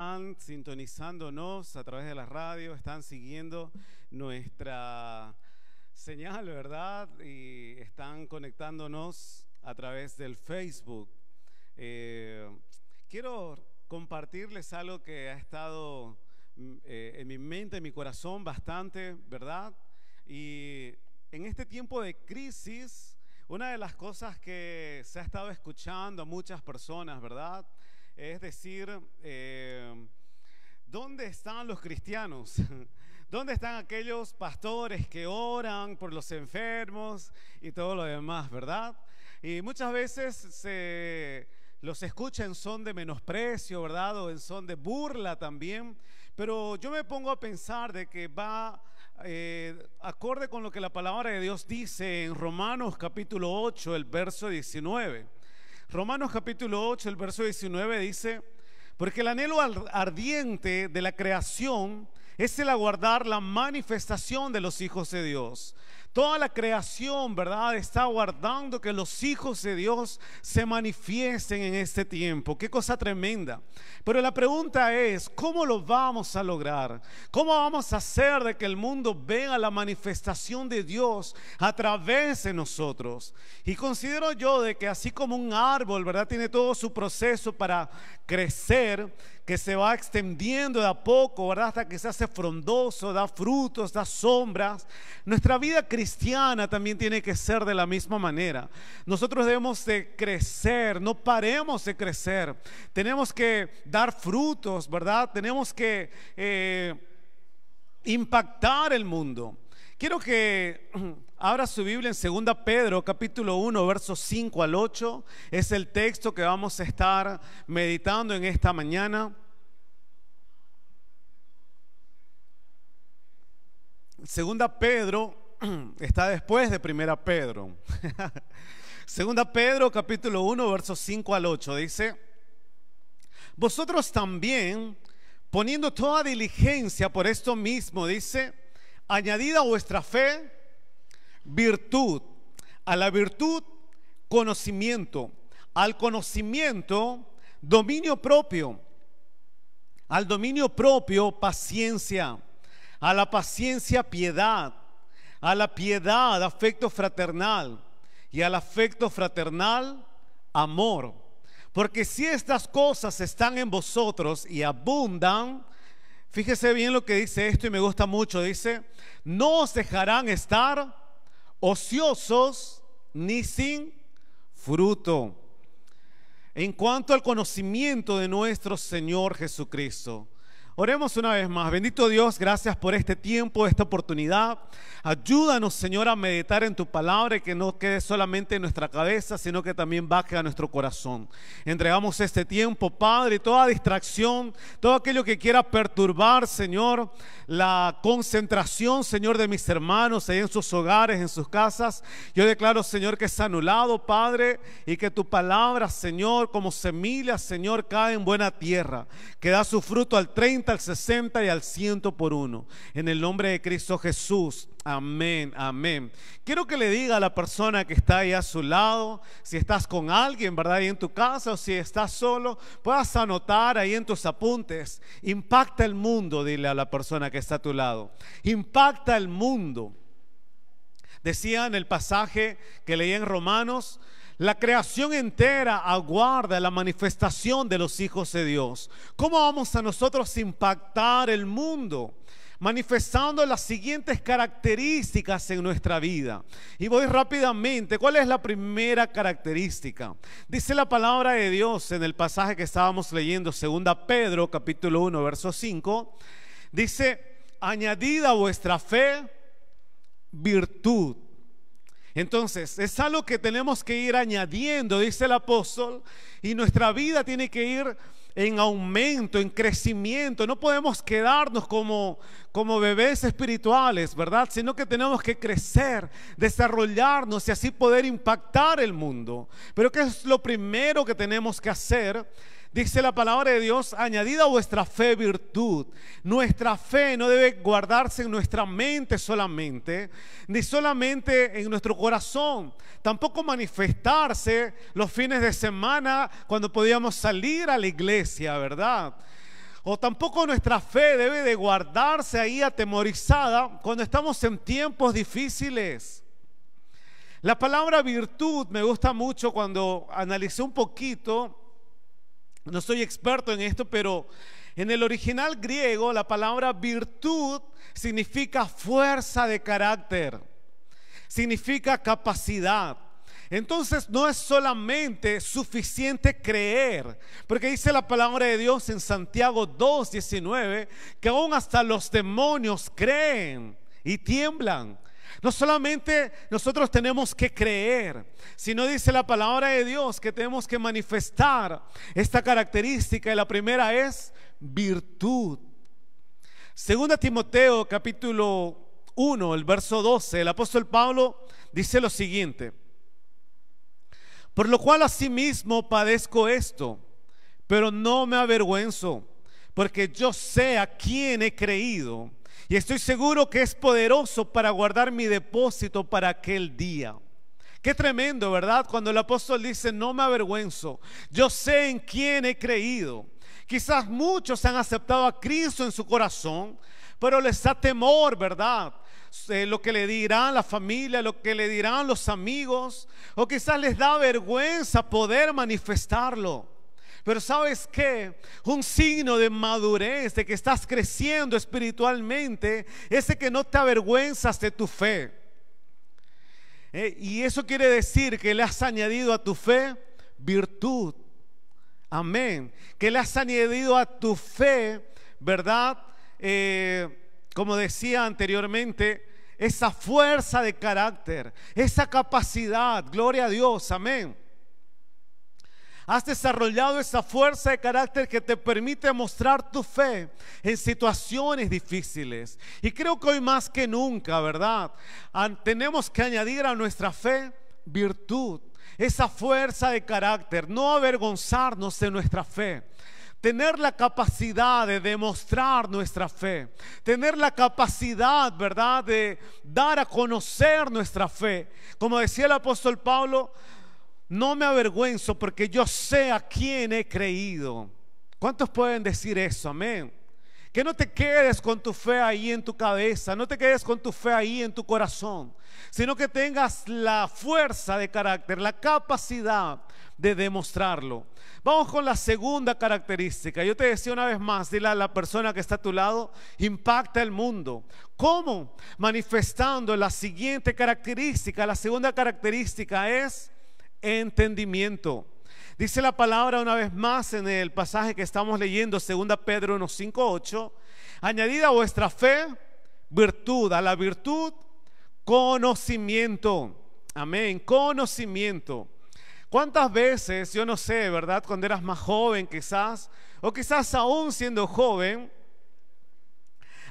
Están sintonizándonos a través de la radio, están siguiendo nuestra señal, ¿verdad? Y están conectándonos a través del Facebook. Quiero compartirles algo que ha estado en mi mente, en mi corazón bastante, ¿verdad? Y en este tiempo de crisis, una de las cosas que se ha estado escuchando a muchas personas, ¿verdad? Es decir, ¿dónde están los cristianos? ¿Dónde están aquellos pastores que oran por los enfermos y todo lo demás, verdad? Y muchas veces los escucha en son de menosprecio, ¿verdad? O en son de burla también. Pero yo me pongo a pensar de que va acorde con lo que la palabra de Dios dice en Romanos capítulo 8, el verso 19. Romanos capítulo 8, el verso 19 dice: porque el anhelo ardiente de la creación es el aguardar la manifestación de los hijos de Dios. Toda la creación, ¿verdad?, está aguardando que los hijos de Dios se manifiesten en este tiempo. Qué cosa tremenda. Pero la pregunta es, ¿cómo lo vamos a lograr? ¿Cómo vamos a hacer de que el mundo vea la manifestación de Dios a través de nosotros? Y considero yo de que así como un árbol, ¿verdad?, tiene todo su proceso para crecer, que se va extendiendo de a poco, ¿verdad?, hasta que se hace frondoso, da frutos, da sombras. Nuestra vida cristiana también tiene que ser de la misma manera. Nosotros debemos de crecer, no paremos de crecer. Tenemos que dar frutos, ¿verdad? Tenemos que impactar el mundo. Quiero que abra su Biblia en 2 Pedro capítulo 1 versos 5 al 8. Es el texto que vamos a estar meditando en esta mañana. 2 Pedro está después de 1 Pedro. 2 Pedro capítulo 1 versos 5 al 8 dice: vosotros también, poniendo toda diligencia por esto mismo, dice, añadid a vuestra fe virtud, a la virtud conocimiento, al conocimiento dominio propio, al dominio propio paciencia, a la paciencia piedad, a la piedad afecto fraternal y al afecto fraternal amor. Porque si estas cosas están en vosotros y abundan, fíjese bien lo que dice esto y me gusta mucho, dice: no os dejarán estar ociosos ni sin fruto en cuanto al conocimiento de nuestro Señor Jesucristo. Oremos una vez más. Bendito Dios, gracias por este tiempo, esta oportunidad. Ayúdanos, Señor, a meditar en tu palabra y que no quede solamente en nuestra cabeza, sino que también baje a nuestro corazón. Entregamos este tiempo, Padre, toda distracción, todo aquello que quiera perturbar, Señor, la concentración, Señor, de mis hermanos ahí en sus hogares, en sus casas. Yo declaro, Señor, que es anulado, Padre, y que tu palabra, Señor, como semilla, Señor, cae en buena tierra, que da su fruto al 30, al 60 y al 100 por uno. En el nombre de Cristo Jesús. Amén, amén. Quiero que le diga a la persona que está ahí a su lado, si estás con alguien, ¿verdad?, ahí en tu casa, o si estás solo, puedas anotar ahí en tus apuntes: impacta el mundo. Dile a la persona que está a tu lado: impacta el mundo. Decía en el pasaje que leí en Romanos: la creación entera aguarda la manifestación de los hijos de Dios. ¿Cómo vamos a nosotros impactar el mundo? Manifestando las siguientes características en nuestra vida. Y voy rápidamente. ¿Cuál es la primera característica? Dice la palabra de Dios en el pasaje que estábamos leyendo, 2 Pedro capítulo 1 verso 5. Dice: añadid a vuestra fe virtud. Entonces es algo que tenemos que ir añadiendo, dice el apóstol, y nuestra vida tiene que ir en aumento, en crecimiento. No podemos quedarnos como bebés espirituales, ¿verdad? Sino que tenemos que crecer, desarrollarnos y así poder impactar el mundo. Pero ¿qué es lo primero que tenemos que hacer? Dice la palabra de Dios: añadid a vuestra fe virtud. Nuestra fe no debe guardarse en nuestra mente solamente, ni solamente en nuestro corazón. Tampoco manifestarse los fines de semana cuando podíamos salir a la iglesia, ¿verdad? O tampoco nuestra fe debe de guardarse ahí atemorizada cuando estamos en tiempos difíciles. La palabra virtud me gusta mucho cuando analicé un poquito. No soy experto en esto, pero en el original griego la palabra virtud significa fuerza de carácter, significa capacidad. Entonces no es solamente suficiente creer, porque dice la palabra de Dios en Santiago 2:19 que aún hasta los demonios creen y tiemblan. No solamente nosotros tenemos que creer, sino dice la palabra de Dios que tenemos que manifestar esta característica, y la primera es virtud. Segunda Timoteo capítulo 1, el verso 12, el apóstol Pablo dice lo siguiente: por lo cual asimismo padezco esto, pero no me avergüenzo, porque yo sé a quién he creído, y estoy seguro que es poderoso para guardar mi depósito para aquel día. Qué tremendo, ¿verdad? Cuando el apóstol dice, no me avergüenzo, yo sé en quién he creído. Quizás muchos han aceptado a Cristo en su corazón, pero les da temor, ¿verdad? Lo que le dirán la familia, lo que le dirán los amigos, o quizás les da vergüenza poder manifestarlo. Pero ¿sabes qué? Un signo de madurez, de que estás creciendo espiritualmente, es de que no te avergüenzas de tu fe. Y eso quiere decir que le has añadido a tu fe virtud. Amén. Que le has añadido a tu fe, ¿verdad? Como decía anteriormente, esa fuerza de carácter, esa capacidad. Gloria a Dios, amén. Has desarrollado esa fuerza de carácter que te permite mostrar tu fe en situaciones difíciles. Y creo que hoy más que nunca, ¿verdad? Tenemos que añadir a nuestra fe virtud, esa fuerza de carácter, no avergonzarnos de nuestra fe. Tener la capacidad de demostrar nuestra fe, tener la capacidad, ¿verdad?, de dar a conocer nuestra fe. Como decía el apóstol Pablo, no me avergüenzo porque yo sé a quién he creído. ¿Cuántos pueden decir eso? Amén. Que no te quedes con tu fe ahí en tu cabeza, no te quedes con tu fe ahí en tu corazón, sino que tengas la fuerza de carácter, la capacidad de demostrarlo. Vamos con la segunda característica. Yo te decía una vez más, dile a la persona que está a tu lado, impacta el mundo. ¿Cómo? Manifestando la siguiente característica. La segunda característica es entendimiento. Dice la palabra una vez más en el pasaje que estamos leyendo, 2 Pedro 1:5-8, añadid a vuestra fe virtud, a la virtud conocimiento. Amén, conocimiento. ¿Cuántas veces, yo no sé, ¿verdad?, cuando eras más joven quizás, o quizás aún siendo joven,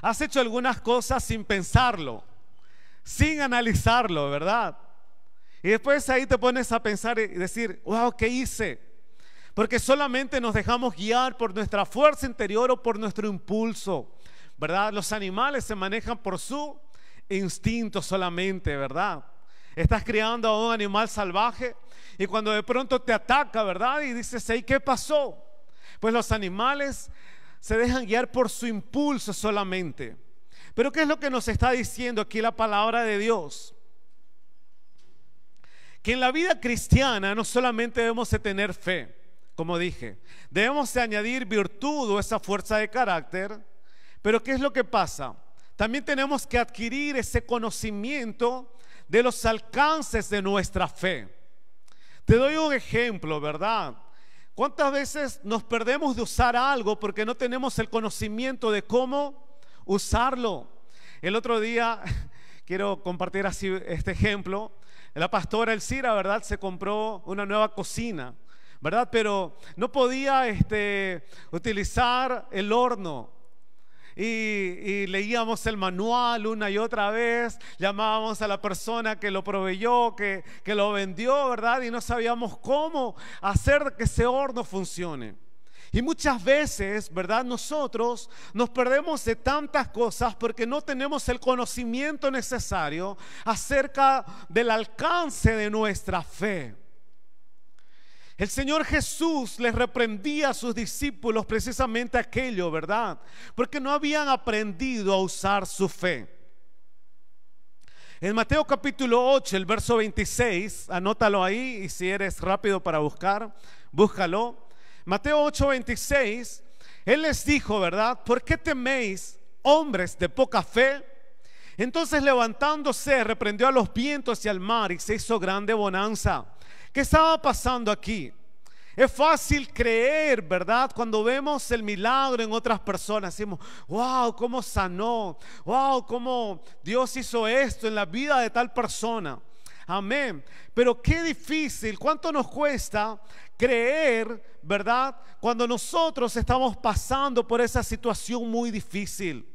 has hecho algunas cosas sin pensarlo, sin analizarlo, ¿verdad? Y después ahí te pones a pensar y decir, wow, ¿qué hice? Porque solamente nos dejamos guiar por nuestra fuerza interior o por nuestro impulso, ¿verdad? Los animales se manejan por su instinto solamente, ¿verdad? Estás criando a un animal salvaje y cuando de pronto te ataca, ¿verdad?, y dices, ¿y qué pasó? Pues los animales se dejan guiar por su impulso solamente. Pero ¿qué es lo que nos está diciendo aquí la palabra de Dios? Que en la vida cristiana no solamente debemos de tener fe, como dije, debemos de añadir virtud o esa fuerza de carácter, pero ¿qué es lo que pasa? También tenemos que adquirir ese conocimiento de los alcances de nuestra fe. Te doy un ejemplo, ¿verdad? ¿Cuántas veces nos perdemos de usar algo porque no tenemos el conocimiento de cómo usarlo? El otro día, quiero compartir así este ejemplo. La pastora Elcira, ¿verdad?, se compró una nueva cocina, ¿verdad? Pero no podía utilizar el horno. Y leíamos el manual una y otra vez, llamábamos a la persona que lo proveyó, que lo vendió, ¿verdad? Y no sabíamos cómo hacer que ese horno funcione. Y muchas veces, ¿verdad?, nosotros nos perdemos de tantas cosas porque no tenemos el conocimiento necesario acerca del alcance de nuestra fe. El Señor Jesús les reprendía a sus discípulos precisamente aquello, ¿verdad? Porque no habían aprendido a usar su fe. En Mateo capítulo 8, el verso 26, anótalo ahí, y si eres rápido para buscar, búscalo. Mateo 8, 26, Él les dijo, ¿verdad? ¿Por qué teméis, hombres de poca fe? Entonces, levantándose, reprendió a los vientos y al mar, y se hizo grande bonanza. ¿Qué estaba pasando aquí? Es fácil creer, ¿verdad? Cuando vemos el milagro en otras personas, decimos, wow, cómo sanó, wow, cómo Dios hizo esto en la vida de tal persona. Amén. Pero qué difícil, cuánto nos cuesta creer, ¿verdad? Cuando nosotros estamos pasando por esa situación muy difícil.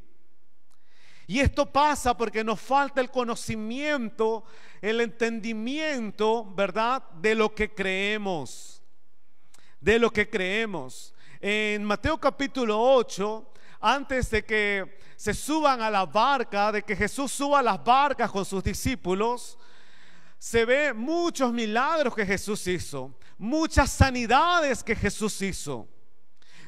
Y esto pasa porque nos falta el conocimiento, el entendimiento, ¿verdad? De lo que creemos. De lo que creemos. En Mateo capítulo 8, antes de que se suban a la barca, de que Jesús suba a las barcas con sus discípulos, se ve muchos milagros que Jesús hizo, muchas sanidades que Jesús hizo.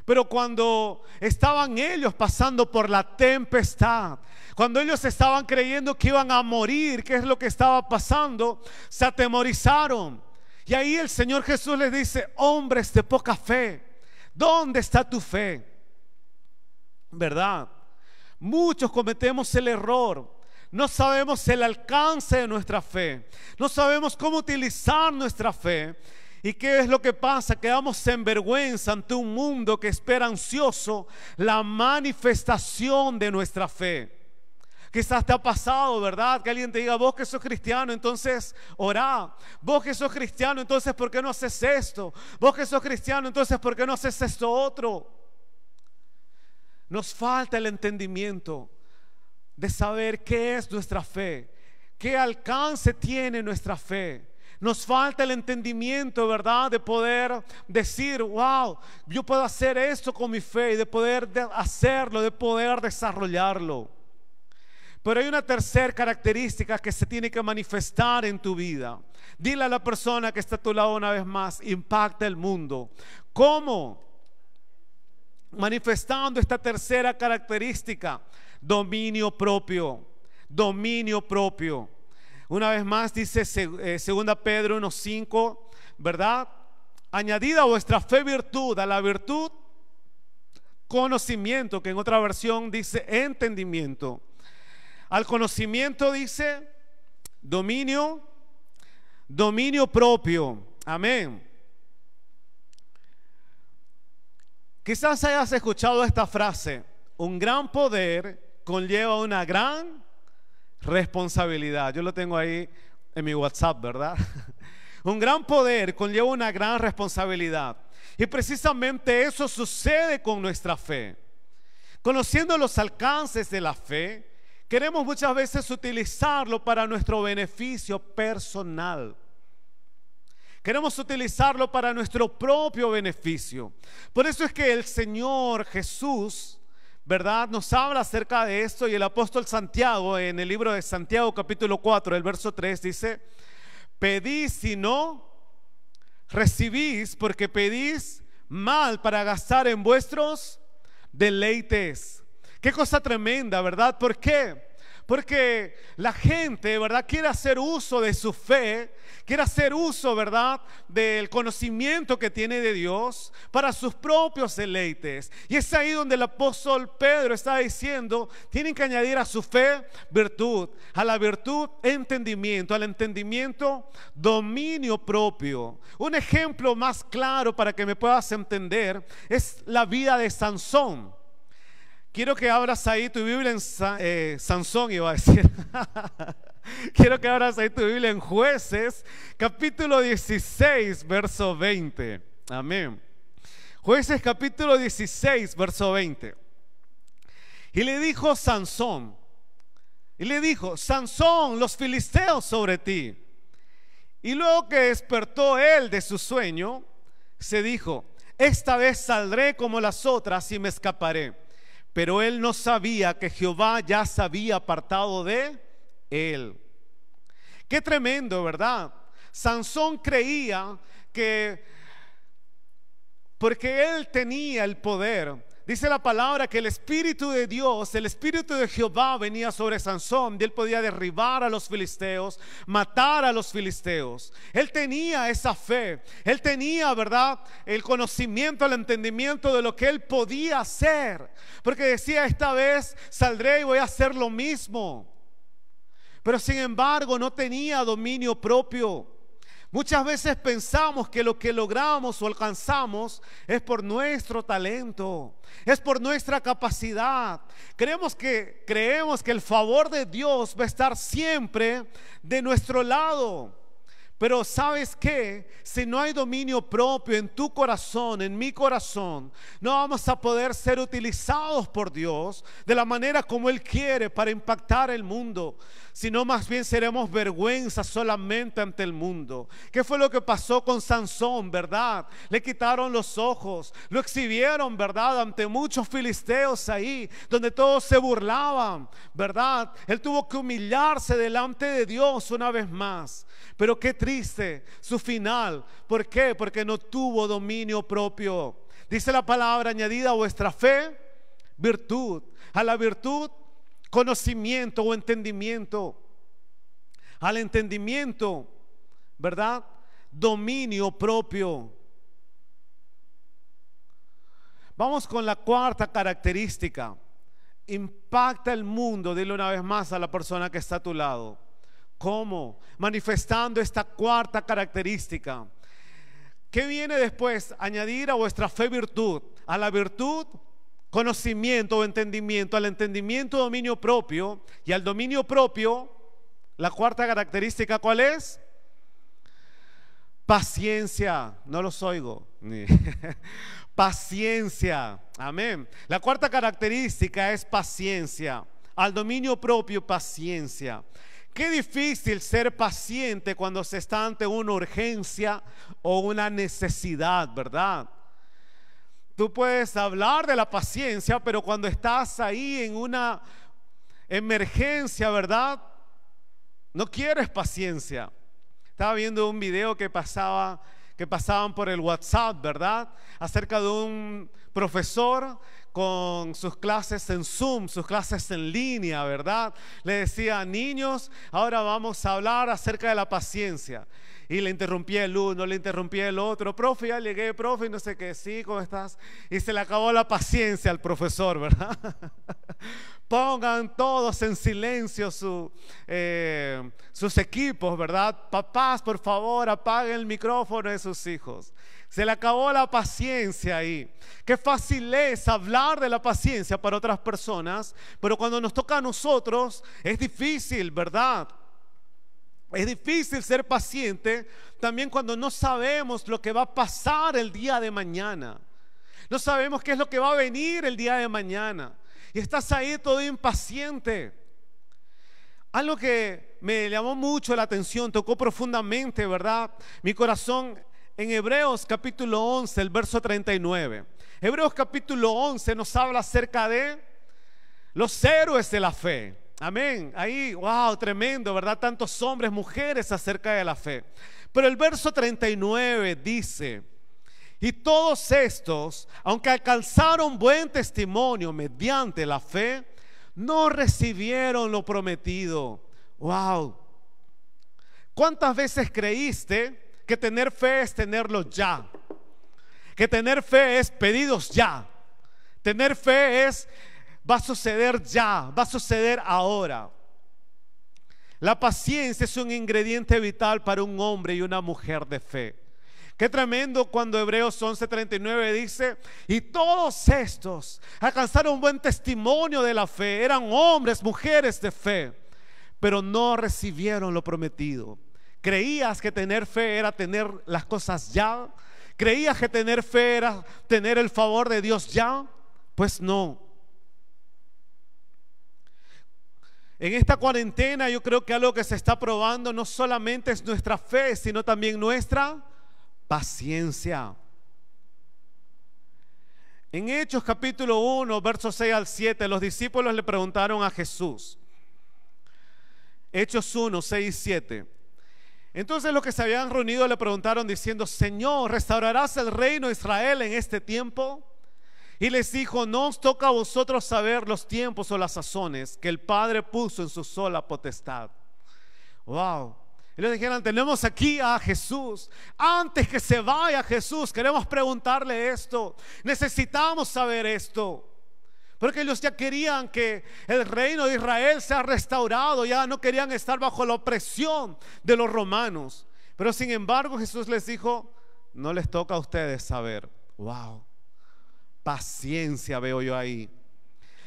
Pero cuando estaban ellos pasando por la tempestad, cuando ellos estaban creyendo que iban a morir, ¿qué es lo que estaba pasando? Se atemorizaron. Y ahí el Señor Jesús les dice, hombres de poca fe, ¿dónde está tu fe? ¿Verdad? Muchos cometemos el error. No sabemos el alcance de nuestra fe. No sabemos cómo utilizar nuestra fe. ¿Y qué es lo que pasa? Quedamos en vergüenza ante un mundo que espera ansioso la manifestación de nuestra fe. Quizás te ha pasado, ¿verdad? Que alguien te diga, vos que sos cristiano, entonces orá. Vos que sos cristiano, entonces ¿por qué no haces esto? Vos que sos cristiano, entonces ¿por qué no haces esto otro? Nos falta el entendimiento de saber qué es nuestra fe, qué alcance tiene nuestra fe. Nos falta el entendimiento, ¿verdad? De poder decir, wow, yo puedo hacer esto con mi fe, y de poder hacerlo, de poder desarrollarlo. Pero hay una tercera característica que se tiene que manifestar en tu vida. Dile a la persona que está a tu lado una vez más, impacta el mundo. ¿Cómo? Manifestando esta tercera característica, dominio propio. Dominio propio. Una vez más dice 2 Pedro 1:5, ¿verdad? Añadida a vuestra fe virtud, a la virtud conocimiento, que en otra versión dice entendimiento. Al conocimiento dice dominio propio. Amén. Quizás hayas escuchado esta frase: un gran poder conlleva una gran responsabilidad. Yo lo tengo ahí en mi WhatsApp, ¿verdad? Un gran poder conlleva una gran responsabilidad. Y precisamente eso sucede con nuestra fe. Conociendo los alcances de la fe, queremos muchas veces utilizarlo para nuestro beneficio personal. Queremos utilizarlo para nuestro propio beneficio. Por eso es que el Señor Jesús, ¿verdad?, nos habla acerca de esto. Y el apóstol Santiago, en el libro de Santiago capítulo 4, el verso 3, dice: pedís y no recibís, porque pedís mal para gastar en vuestros deleites. Qué cosa tremenda, ¿verdad? ¿Por qué? Porque la gente, ¿verdad?, quiere hacer uso de su fe, quiere hacer uso, ¿verdad?, del conocimiento que tiene de Dios para sus propios deleites. Y es ahí donde el apóstol Pedro está diciendo: tienen que añadir a su fe virtud, a la virtud entendimiento, al entendimiento dominio propio. Un ejemplo más claro para que me puedas entender es la vida de Sansón. Quiero que abras ahí tu Biblia en Sansón, iba a decir. Quiero que abras ahí tu Biblia en Jueces, capítulo 16, verso 20. Amén. Jueces, capítulo 16, verso 20. Y le dijo Sansón, Sansón, los filisteos sobre ti. Y luego que despertó él de su sueño, se dijo: esta vez saldré como las otras y me escaparé. Pero él no sabía que Jehová ya se había apartado de él. Qué tremendo, ¿verdad? Sansón creía que porque él tenía el poder. Dice la palabra que el Espíritu de Dios, el Espíritu de Jehová venía sobre Sansón y él podía derribar a los filisteos, matar a los filisteos. Él tenía esa fe, él tenía, ¿verdad?, el conocimiento, el entendimiento de lo que él podía hacer, porque decía: esta vez saldré y voy a hacer lo mismo. Pero sin embargo no tenía dominio propio. Muchas veces pensamos que lo que logramos o alcanzamos es por nuestro talento, es por nuestra capacidad. Creemos que el favor de Dios va a estar siempre de nuestro lado. Pero ¿sabes qué? Si no hay dominio propio en tu corazón, en mi corazón, no vamos a poder ser utilizados por Dios de la manera como Él quiere para impactar el mundo, sino más bien seremos vergüenza solamente ante el mundo. ¿Qué fue lo que pasó con Sansón, verdad? Le quitaron los ojos, lo exhibieron, verdad, ante muchos filisteos ahí, donde todos se burlaban, verdad. Él tuvo que humillarse delante de Dios una vez más. Pero qué triste su final. ¿Por qué? Porque no tuvo dominio propio. Dice la palabra: añadida a vuestra fe, virtud. A la virtud, conocimiento o entendimiento. Al entendimiento, ¿verdad?, dominio propio. Vamos con la cuarta característica. Impacta el mundo. Dile una vez más a la persona que está a tu lado. ¿Cómo? Manifestando esta cuarta característica. ¿Qué viene después? Añadir a vuestra fe virtud. A la virtud, conocimiento o entendimiento. Al entendimiento, dominio propio. Y al dominio propio, la cuarta característica, ¿cuál es? Paciencia. No los oigo. Paciencia. Amén. La cuarta característica es paciencia. Al dominio propio, paciencia. Qué difícil ser paciente cuando se está ante una urgencia o una necesidad, ¿verdad? Tú puedes hablar de la paciencia, pero cuando estás ahí en una emergencia, ¿verdad?, no quieres paciencia. Estaba viendo un video que pasaban por el WhatsApp, ¿verdad?, acerca de un profesor con sus clases en Zoom, sus clases en línea, ¿verdad? Le decía: niños, ahora vamos a hablar acerca de la paciencia. Y le interrumpía el uno, le interrumpía el otro. Profe, ya llegué, profe, no sé qué. Sí, ¿cómo estás? Y se le acabó la paciencia al profesor, ¿verdad? Pongan todos en silencio sus equipos, ¿verdad? Papás, por favor, apaguen el micrófono de sus hijos. Se le acabó la paciencia ahí. Qué fácil es hablar de la paciencia para otras personas, pero cuando nos toca a nosotros es difícil, ¿verdad? Es difícil ser paciente también cuando no sabemos lo que va a pasar el día de mañana. No sabemos qué es lo que va a venir el día de mañana. Y estás ahí todo impaciente. Algo que me llamó mucho la atención, tocó profundamente, ¿verdad?, mi corazón, en Hebreos capítulo 11, el verso 39. Hebreos capítulo 11 nos habla acerca de los héroes de la fe. Amén. Ahí, wow, tremendo, ¿verdad? Tantos hombres, mujeres acerca de la fe. Pero el verso 39 dice: y todos estos, aunque alcanzaron buen testimonio mediante la fe, no recibieron lo prometido. Wow. ¿Cuántas veces creíste que tener fe es tenerlo ya? Que tener fe es pedidos ya. Tener fe es: va a suceder ya, va a suceder ahora. La paciencia es un ingrediente vital para un hombre y una mujer de fe. Qué tremendo cuando Hebreos 11:39 dice: y todos estos alcanzaron buen testimonio de la fe. Eran hombres, mujeres de fe, pero no recibieron lo prometido. ¿Creías que tener fe era tener las cosas ya? ¿Creías que tener fe era tener el favor de Dios ya? Pues no. En esta cuarentena yo creo que algo que se está probando no solamente es nuestra fe, sino también nuestra paciencia. En Hechos capítulo 1, versos 6 al 7, los discípulos le preguntaron a Jesús. Hechos 1, 6 y 7. Entonces los que se habían reunido le preguntaron diciendo: Señor, ¿restaurarás el reino de Israel en este tiempo? Y les dijo: no os toca a vosotros saber los tiempos o las sazones que el Padre puso en su sola potestad. Wow. Y le dijeron: tenemos aquí a Jesús. Antes que se vaya Jesús, queremos preguntarle esto. Necesitamos saber esto. Porque ellos ya querían que el reino de Israel sea restaurado. Ya no querían estar bajo la opresión de los romanos. Pero sin embargo Jesús les dijo: no les toca a ustedes saber. Wow. Paciencia veo yo ahí.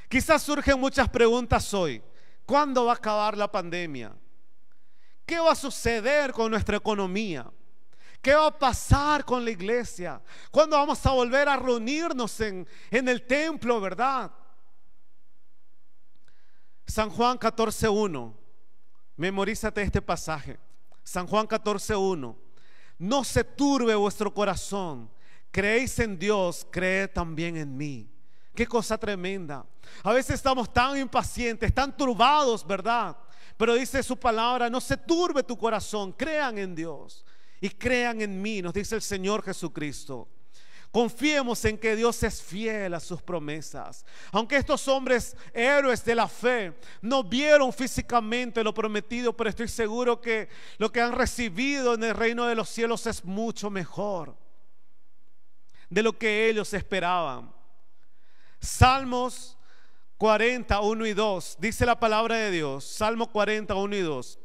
Quizás surgen muchas preguntas hoy. ¿Cuándo va a acabar la pandemia? ¿Qué va a suceder con nuestra economía? ¿Qué va a pasar con la iglesia? ¿Cuándo vamos a volver a reunirnos en el templo, verdad? San Juan 14:1. Memorízate este pasaje. San Juan 14:1. No se turbe vuestro corazón. Creéis en Dios, creed también en mí. Qué cosa tremenda. A veces estamos tan impacientes, tan turbados, ¿verdad? Pero dice su palabra: no se turbe tu corazón, crean en Dios y crean en mí, nos dice el Señor Jesucristo. Confiemos en que Dios es fiel a sus promesas. Aunque estos hombres héroes de la fe no vieron físicamente lo prometido, pero estoy seguro que lo que han recibido en el reino de los cielos es mucho mejor de lo que ellos esperaban. Salmos 40:1 y 2 dice la palabra de Dios. Salmo 40:1 y 2.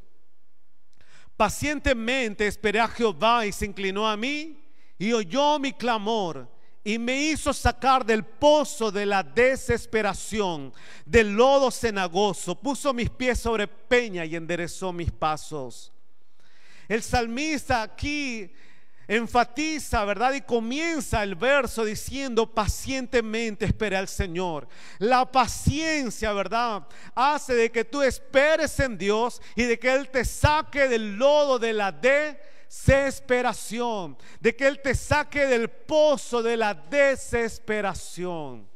Pacientemente esperé a Jehová y se inclinó a mí y oyó mi clamor y me hizo sacar del pozo de la desesperación, del lodo cenagoso. Puso mis pies sobre peña y enderezó mis pasos. El salmista aquí enfatiza, ¿verdad? Y comienza el verso diciendo: pacientemente esperé al Señor. La paciencia, ¿verdad?, hace de que tú esperes en Dios y de que Él te saque del lodo de la desesperación, de que Él te saque del pozo de la desesperación.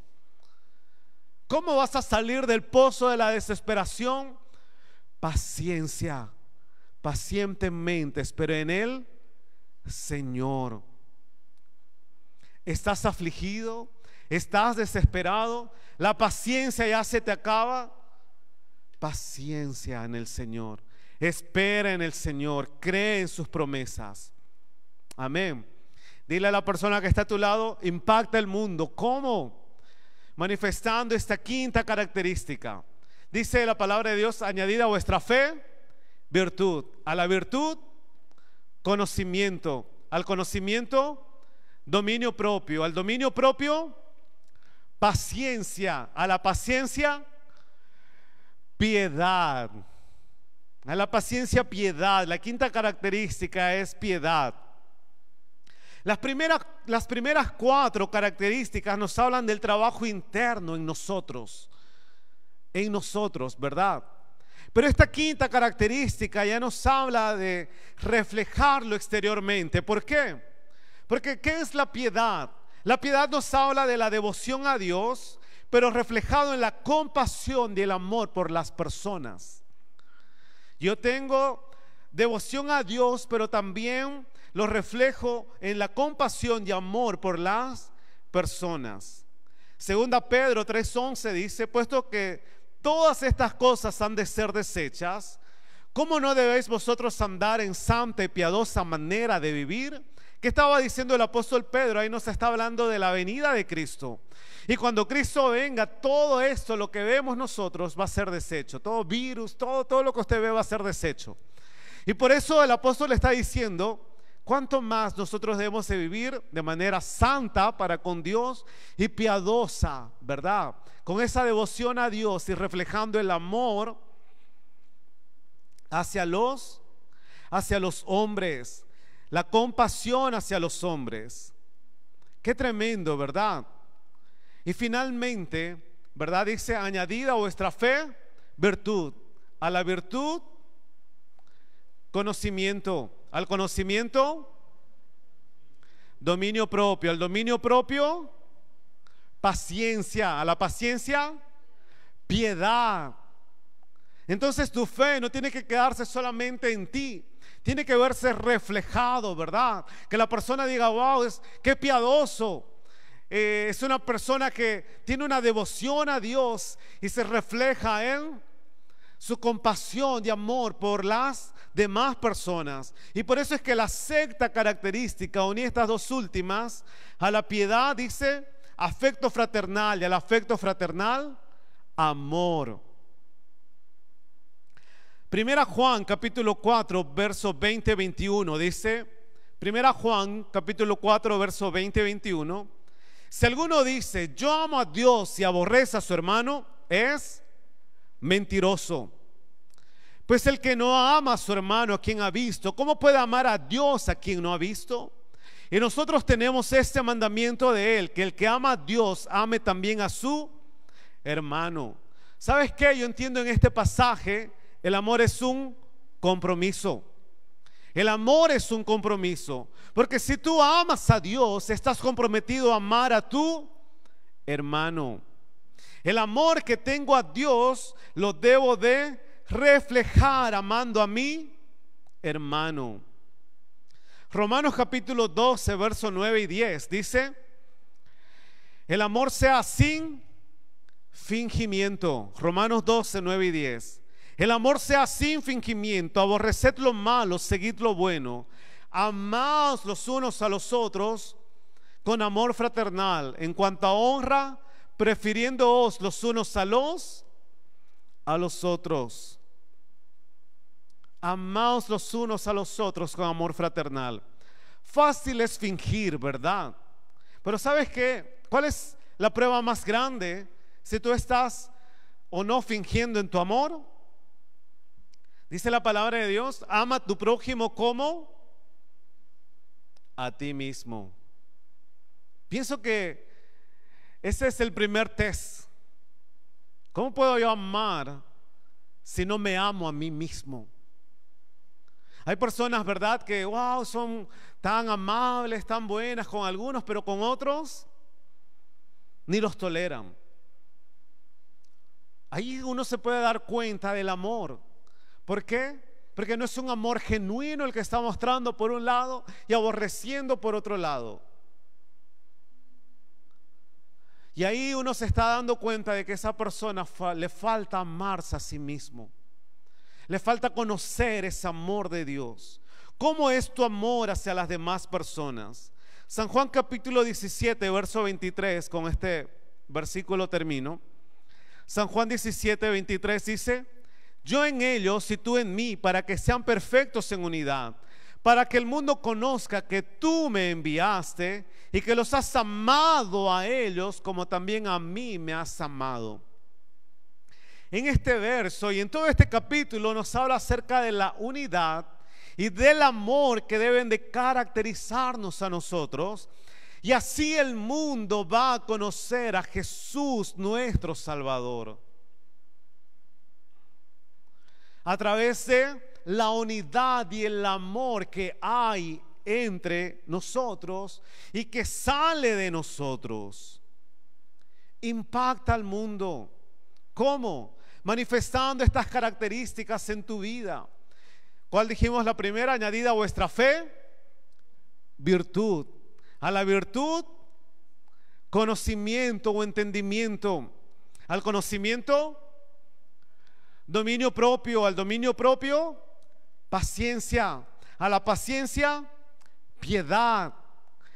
¿Cómo vas a salir del pozo de la desesperación? Paciencia. Pacientemente esperé en Él, Señor. ¿Estás afligido? ¿Estás desesperado? ¿La paciencia ya se te acaba? Paciencia en el Señor. Espera en el Señor. Cree en sus promesas. Amén. Dile a la persona que está a tu lado: impacta el mundo. ¿Cómo? Manifestando esta quinta característica. Dice la palabra de Dios: añadid a vuestra fe virtud. A la virtud, conocimiento. Al conocimiento, dominio propio. Al dominio propio, paciencia. A la paciencia, piedad. A la paciencia, piedad. La quinta característica es piedad. Las primeras cuatro características nos hablan del trabajo interno en nosotros, ¿verdad? Pero esta quinta característica ya nos habla de reflejarlo exteriormente. ¿Por qué? Porque ¿qué es la piedad? La piedad nos habla de la devoción a Dios, pero reflejado en la compasión y el amor por las personas. Yo tengo devoción a Dios, pero también lo reflejo en la compasión y amor por las personas. Segunda Pedro 3:11 dice: puesto que todas estas cosas han de ser desechas, ¿cómo no debéis vosotros andar en santa y piadosa manera de vivir? ¿Qué estaba diciendo el apóstol Pedro? Ahí nos está hablando de la venida de Cristo. Y cuando Cristo venga, todo esto, lo que vemos nosotros, va a ser deshecho. Todo virus, todo lo que usted ve va a ser deshecho. Y por eso el apóstol le está diciendo: cuánto más nosotros debemos de vivir de manera santa para con Dios y piadosa, ¿verdad? Con esa devoción a Dios y reflejando el amor hacia los hombres, la compasión hacia los hombres. Qué tremendo, ¿verdad? Y finalmente, ¿verdad? Dice: añadid a vuestra fe virtud. A la virtud, conocimiento. Al conocimiento, dominio propio. Al dominio propio, paciencia. A la paciencia, piedad. Entonces tu fe no tiene que quedarse solamente en ti. Tiene que verse reflejado, ¿verdad? Que la persona diga, wow, qué piadoso. Es una persona que tiene una devoción a Dios y se refleja en su compasión y amor por las demás personas. Y por eso es que la sexta característica, unir estas dos últimas, a la piedad dice afecto fraternal, y al afecto fraternal, amor. Primera Juan capítulo 4 versos 20-21 dice, Primera Juan capítulo 4 versos 20-21, si alguno dice yo amo a Dios y aborrece a su hermano, es mentiroso. Pues el que no ama a su hermano a quien ha visto, ¿cómo puede amar a Dios a quien no ha visto? Y nosotros tenemos este mandamiento de él, que el que ama a Dios ame también a su hermano. ¿Sabes qué? Yo entiendo en este pasaje, el amor es un compromiso. El amor es un compromiso, porque si tú amas a Dios, estás comprometido a amar a tu hermano. El amor que tengo a Dios lo debo de reflejar amando a mi hermano. Romanos capítulo 12, versos 9 y 10 dice, el amor sea sin fingimiento. Romanos 12, 9 y 10. El amor sea sin fingimiento, aborreced lo malo, seguid lo bueno, amaos los unos a los otros con amor fraternal, en cuanto a honra, prefiriéndoos los unos a los otros. Amaos los unos a los otros con amor fraternal. Fácil es fingir, ¿verdad? Pero ¿sabes qué? ¿Cuál es la prueba más grande si tú estás o no fingiendo en tu amor? Dice la palabra de Dios, ama a tu prójimo como a ti mismo. Pienso que ese es el primer test. ¿Cómo puedo yo amar si no me amo a mí mismo? Hay personas, ¿verdad?, que wow, son tan amables, tan buenas con algunos, pero con otros ni los toleran. Ahí uno se puede dar cuenta del amor. ¿Por qué? Porque no es un amor genuino el que está mostrando por un lado y aborreciendo por otro lado. Y ahí uno se está dando cuenta de que esa persona le falta amarse a sí mismo. Le falta conocer ese amor de Dios. ¿Cómo es tu amor hacia las demás personas? San Juan capítulo 17, verso 23, con este versículo termino. San Juan 17, 23 dice, yo en ellos y tú en mí, para que sean perfectos en unidad, para que el mundo conozca que tú me enviaste y que los has amado a ellos como también a mí me has amado. En este verso y en todo este capítulo nos habla acerca de la unidad y del amor que deben de caracterizarnos a nosotros, y así el mundo va a conocer a Jesús nuestro Salvador. A través de la unidad y el amor que hay entre nosotros y que sale de nosotros, impacta al mundo. ¿Cómo? Manifestando estas características en tu vida. ¿Cuál dijimos la primera? Añadida a vuestra fe, virtud. A la virtud, conocimiento o entendimiento. Al conocimiento, dominio propio. Al dominio propio, paciencia. A la paciencia, piedad.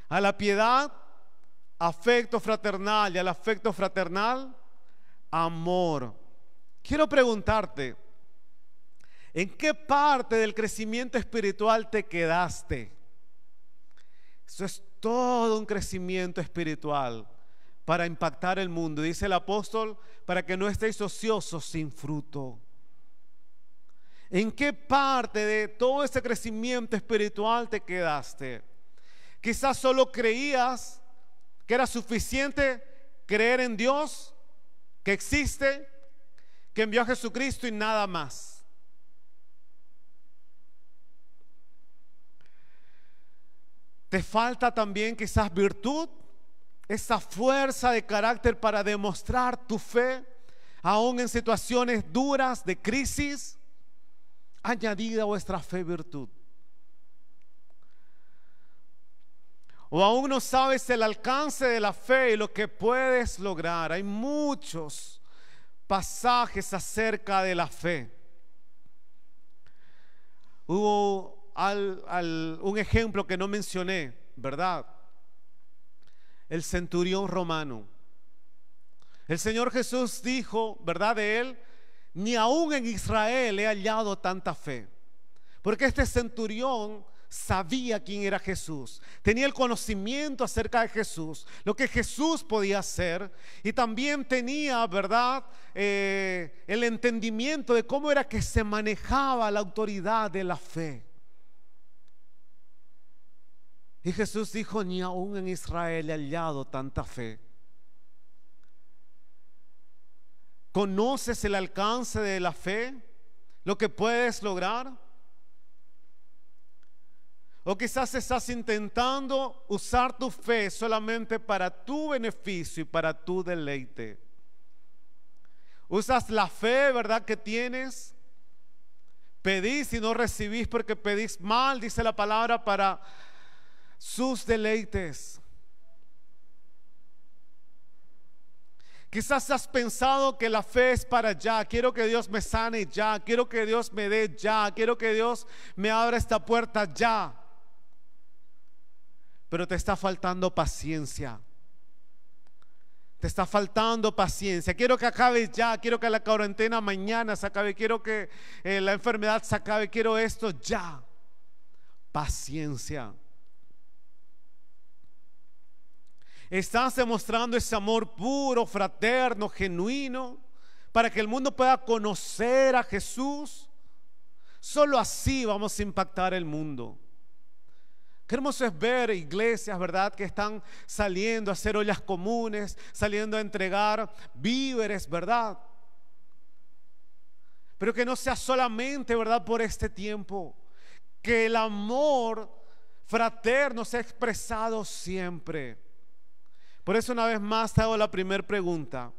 A la piedad, afecto fraternal. Y al afecto fraternal, amor. Quiero preguntarte, ¿en qué parte del crecimiento espiritual te quedaste? Eso es todo un crecimiento espiritual para impactar el mundo. Dice el apóstol, para que no estéis ociosos sin fruto. ¿En qué parte de todo ese crecimiento espiritual te quedaste? Quizás solo creías que era suficiente creer en Dios, que existe, que envió a Jesucristo y nada más. Te falta también quizás virtud, esa fuerza de carácter para demostrar tu fe, aún en situaciones duras de crisis. Añadida a vuestra fe virtud. O aún no sabes el alcance de la fe y lo que puedes lograr. Hay muchos pasajes acerca de la fe. Hubo un ejemplo que no mencioné, ¿verdad? El centurión romano. El Señor Jesús dijo, ¿verdad? De él, ni aún en Israel he hallado tanta fe. Porque este centurión sabía quién era Jesús, tenía el conocimiento acerca de Jesús, lo que Jesús podía hacer, y también tenía, ¿verdad?, el entendimiento de cómo era que se manejaba la autoridad de la fe. Y Jesús dijo, ni aún en Israel he hallado tanta fe. ¿Conoces el alcance de la fe? ¿Lo que puedes lograr? O quizás estás intentando usar tu fe solamente para tu beneficio y para tu deleite. Usas la fe, ¿verdad?, que tienes. Pedís y no recibís porque pedís mal, dice la palabra, para sus deleites. Quizás has pensado que la fe es para ya. Quiero que Dios me sane ya. Quiero que Dios me dé ya. Quiero que Dios me abra esta puerta ya. Pero te está faltando paciencia. Te está faltando paciencia. Quiero que acabe ya. Quiero que la cuarentena mañana se acabe. Quiero que la enfermedad se acabe. Quiero esto ya. Paciencia. Estás demostrando ese amor puro, fraterno, genuino, para que el mundo pueda conocer a Jesús. Solo así vamos a impactar el mundo. Qué hermoso es ver iglesias, ¿verdad?, que están saliendo a hacer ollas comunes, saliendo a entregar víveres, ¿verdad? Pero que no sea solamente, ¿verdad?, por este tiempo. Que el amor fraterno sea expresado siempre. Por eso una vez más te hago la primera pregunta.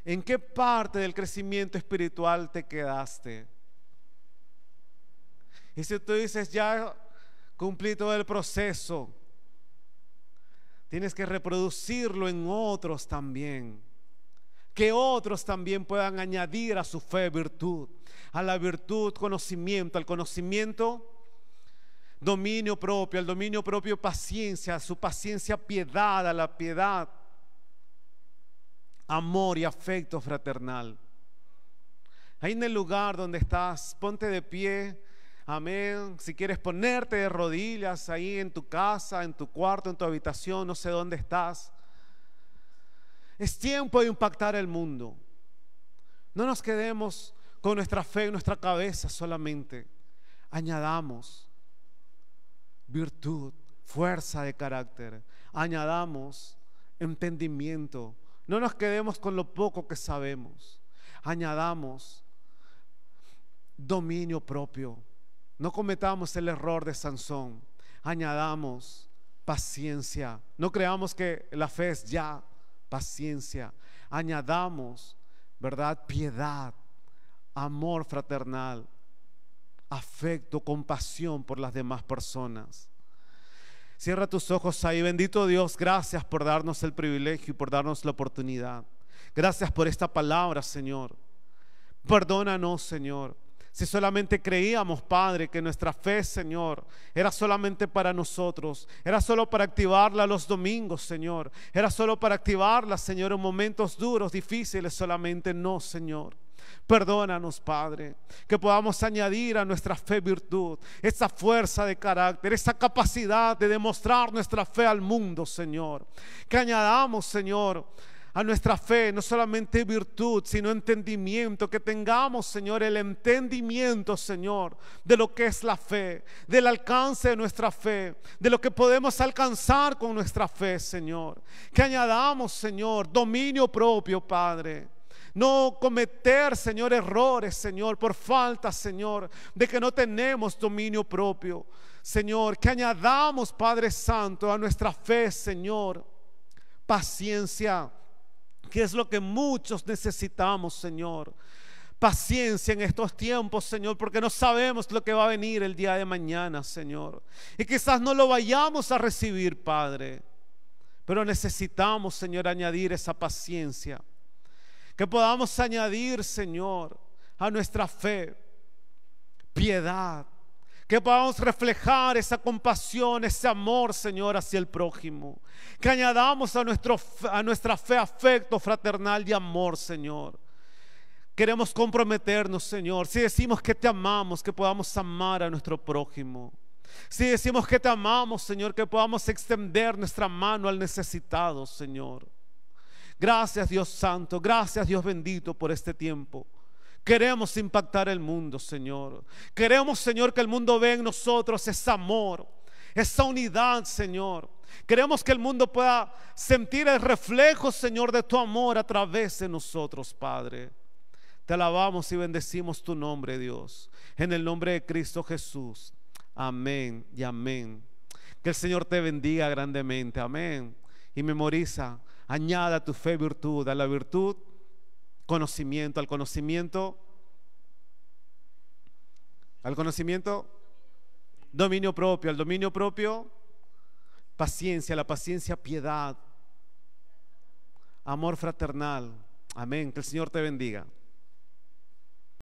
¿En qué parte del crecimiento espiritual te quedaste? Y si tú dices, ya cumplí todo el proceso, tienes que reproducirlo en otros también. Que otros también puedan añadir a su fe virtud. A la virtud, conocimiento. Al conocimiento, dominio propio. Al dominio propio, paciencia. A su paciencia, piedad. A la piedad, amor y afecto fraternal. Ahí en el lugar donde estás, ponte de pie. Amén. Si quieres ponerte de rodillas ahí en tu casa, en tu cuarto, en tu habitación, no sé dónde estás. Es tiempo de impactar el mundo. No nos quedemos con nuestra fe en nuestra cabeza solamente. Añadamos virtud, fuerza de carácter. Añadamos entendimiento. No nos quedemos con lo poco que sabemos. Añadamos dominio propio. No cometamos el error de Sansón. Añadamos paciencia. No creamos que la fe es ya. Paciencia. Añadamos, ¿verdad?, piedad, amor fraternal, afecto, compasión por las demás personas. Cierra tus ojos ahí. Bendito Dios, gracias por darnos el privilegio y por darnos la oportunidad. Gracias por esta palabra, Señor. Perdónanos, Señor, si solamente creíamos, Padre, que nuestra fe, Señor, era solamente para nosotros, era solo para activarla los domingos, Señor, era solo para activarla, Señor, en momentos duros, difíciles, solamente no, Señor. Perdónanos, Padre, que podamos añadir a nuestra fe virtud, esa fuerza de carácter, esa capacidad de demostrar nuestra fe al mundo, Señor. Que añadamos, Señor, a nuestra fe no solamente virtud, sino entendimiento. Que tengamos, Señor, el entendimiento, Señor, de lo que es la fe, del alcance de nuestra fe, de lo que podemos alcanzar con nuestra fe, Señor. Que añadamos, Señor, dominio propio, Padre. No cometer, Señor, errores, Señor, por falta, Señor, de que no tenemos dominio propio. Señor, que añadamos, Padre Santo, a nuestra fe, Señor, paciencia, que es lo que muchos necesitamos, Señor. paciencia en estos tiempos, Señor, porque no sabemos lo que va a venir el día de mañana, Señor. Y quizás no lo vayamos a recibir, Padre, pero necesitamos, Señor, añadir esa paciencia. Que podamos añadir, Señor, a nuestra fe piedad. Que podamos reflejar esa compasión, ese amor, Señor, hacia el prójimo. Que añadamos a nuestra fe afecto fraternal y amor, Señor. Queremos comprometernos, Señor. Si decimos que te amamos, que podamos amar a nuestro prójimo. Si decimos que te amamos, Señor, que podamos extender nuestra mano al necesitado, Señor. Gracias, Dios Santo. Gracias, Dios bendito, por este tiempo. Queremos impactar el mundo, Señor. Queremos, Señor, que el mundo vea en nosotros ese amor, esa unidad, Señor. Queremos que el mundo pueda sentir el reflejo, Señor, de tu amor a través de nosotros, Padre. Te alabamos y bendecimos tu nombre, Dios. En el nombre de Cristo Jesús. Amén y amén. Que el Señor te bendiga grandemente. Amén. Y memoriza, añada a tu fe virtud, a la virtud conocimiento, al conocimiento dominio propio, al dominio propio paciencia, a la paciencia piedad, amor fraternal. Amén. Que el Señor te bendiga.